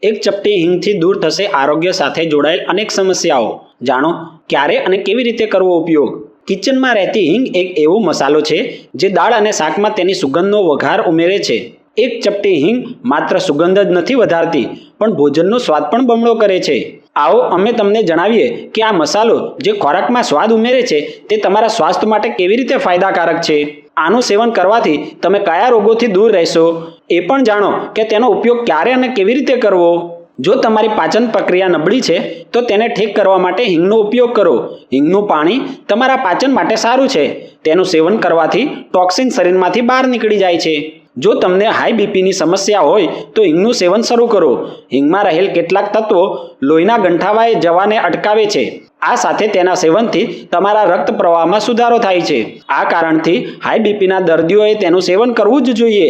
એક ચપટી હિંગથી દૂર થશે આરોગ્ય સાથે જોડાયેલ અનેક સમસ્યાઓ. જાણો ક્યારે અને કેવી રીતે કરવો ઉપયોગ. કિચનમાં રહેતી હિંગ એક એવો મસાલો છે જે દાળ અને શાકમાં તેની સુગંધનો વઘાર ઉમેરે છે. એક ચપટી હિંગ માત્ર સુગંધ જ નથી વધારતી, પણ ભોજનનો સ્વાદ પણ બમણો કરે છે. આવો અમે તમને જણાવીએ કે આ મસાલો જે ખોરાકમાં સ્વાદ ઉમેરે છે તે તમારા સ્વાસ્થ્ય માટે કેવી રીતે ફાયદાકારક છે. આનું સેવન કરવાથી તમે કયા રોગોથી દૂર રહેશો એ પણ જાણો કે તેનો ઉપયોગ ક્યારે અને કેવી રીતે કરવો. જો તમારી પાચન પ્રક્રિયા નબળી છે તો તેને ઠીક કરવા માટે હિંગનો ઉપયોગ કરો. હિંગનું પાણી તમારા પાચન માટે સારું છે. તેનું સેવન કરવાથી ટોક્સિન શરીરમાંથી બહાર નીકળી જાય છે. જો તમને હાઈ બીપીની સમસ્યા હોય તો હિંગનું સેવન શરૂ કરો. હિંગમાં રહેલ કેટલાક તત્વો લોહીના ગંઠાવાએ જવાને અટકાવે છે. આ સાથે તેના સેવનથી તમારા રક્ત પ્રવાહમાં સુધારો થાય છે. આ કારણથી હાઈ બીપીના દર્દીઓએ તેનું સેવન કરવું જ જોઈએ.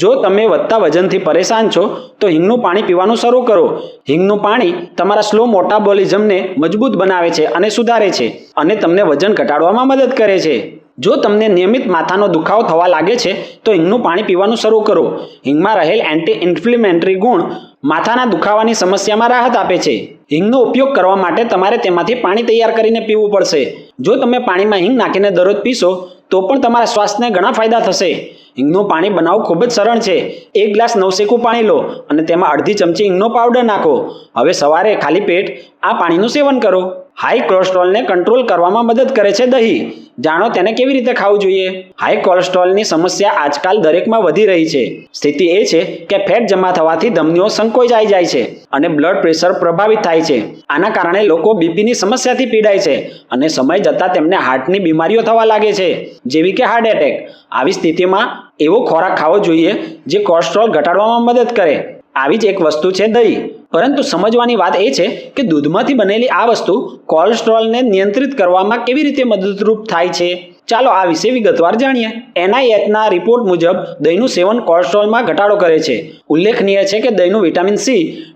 જો તમે વધતા વજનથી પરેશાન છો તો હિંગનું પાણી પીવાનું શરૂ કરો. હિંગનું પાણી તમારા સ્લો મેટાબોલિઝમને મજબૂત બનાવે છે અને સુધારે છે, અને તમને વજન ઘટાડવામાં મદદ કરે છે. જો તમને નિયમિત માથાનો દુખાવો થવા લાગે છે તો હિંગનું પાણી પીવાનું શરૂ કરો. હિંગમાં રહેલ એન્ટી ઇન્ફ્લેમેટરી ગુણ માથાના દુખાવાની સમસ્યામાં રાહત આપે છે. હિંગનો ઉપયોગ કરવા માટે તમારે તેમાંથી પાણી તૈયાર કરીને પીવું પડશે. જો તમે પાણીમાં હિંગ નાખીને દરરોજ પીશો તો પણ તમારા સ્વાસ્થ્યને ઘણા ફાયદા થશે. હિંગનું પાણી બનાવવું ખૂબ જ સરળ છે. એક ગ્લાસ નવશેકું પાણી લો અને તેમાં અડધી ચમચી હિંગનો પાવડર નાખો. હવે સવારે ખાલી પેટ આ પાણીનું સેવન કરો. હાઈ કોલેસ્ટ્રોલને કંટ્રોલ કરવામાં મદદ કરે છે દહીં. જાણો તેને કેવી રીતે ખાવું જોઈએ. હાઈ કોલેસ્ટ્રોલની સમસ્યા આજકાલ દરેકમાં વધી રહી છે. સ્થિતિ એ છે કે ફેટ જમા થવાથી ધમનીઓ સંકોચાઈ જાય છે અને બ્લડ પ્રેશર પ્રભાવિત થાય છે. આના કારણે લોકો બીપીની સમસ્યાથી પીડાય છે અને સમય જતાં તેમને હાર્ટની બીમારીઓ થવા લાગે છે, જેવી કે હાર્ટ એટેક. આવી સ્થિતિમાં એવો ખોરાક ખાવો જોઈએ જે કોલેસ્ટ્રોલ ઘટાડવામાં મદદ કરે. આવી જ એક વસ્તુ છે દહીં. પરંતુ સમજવાની વાત એ છે કે દૂધમાંથી બનેલી આ વસ્તુ કોલેસ્ટ્રોલને નિયંત્રિત કરવામાં કેવી રીતે મદદરૂપ થાય છે. ચાલો આ વિશે વિગતવાર જાણીએ. NIHના રિપોર્ટ મુજબ દહીંનું સેવન કોલેસ્ટ્રોલમાં ઘટાડો કરે છે. ઉલ્લેખનીય છે કે દહીંનું vitamin C,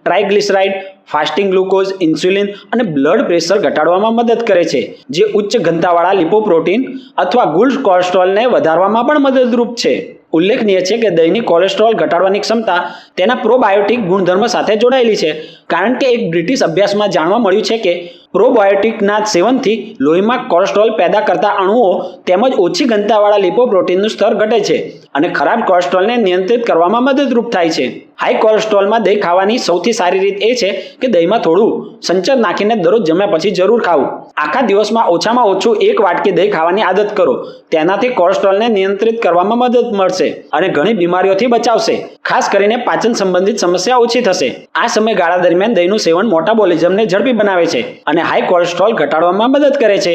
triglyceride, fasting glucose, insulin અને બ્લડ પ્રેશર ઘટાડવામાં મદદ કરે છે, જે ઉચ્ચ ઘનતાવાળા લિપોપ્રોટીન અથવા ગુડ કોલેસ્ટ્રોલને વધારવામાં પણ મદદરૂપ છે. ઉલ્લેખનીય છે કે દહીંની કોલેસ્ટ્રોલ ઘટાડવાની ક્ષમતા તેના પ્રોબાયોટિક ગુણધર્મ સાથે જોડાયેલી છે, કારણ કે એક બ્રિટિશ અભ્યાસમાં જાણવા મળ્યું છે કે પ્રોબાયોટિકના સેવનથી લોહીમાં કોલેસ્ટ્રોલ પેદા કરતા અણુઓ તેમજ ઓછી ઘનતાવાળા લિપોપ્રોટીનનું સ્તર ઘટે છે અને ખરાબ કોલેસ્ટ્રોલને નિયંત્રિત કરવામાં મદદરૂપ થાય છે. હાઈ કોલેસ્ટ્રોલમાં દહીં ખાવાની સૌથી સારી રીત એ છે કે દહીંમાં થોડું સંચર નાખીને દરરોજ જમ્યા પછી જરૂર ખાવું. આખા દિવસમાં ઓછામાં ઓછું 1 વાટકી દહીં ખાવાની આદત કરો. તેનાથી કોલેસ્ટ્રોલને નિયંત્રિત કરવામાં મદદ મળશે અને ઘણી બીમારીઓથી બચાવશે. ખાસ કરીને પાચન સંબંધિત સમસ્યા ઓછી થશે. આ સમયગાળા દરમિયાન દહીંનું સેવન મેટાબોલિઝમને ઝડપી બનાવે છે અને હાઈ કોલેસ્ટ્રોલ ઘટાડવામાં મદદ કરે છે.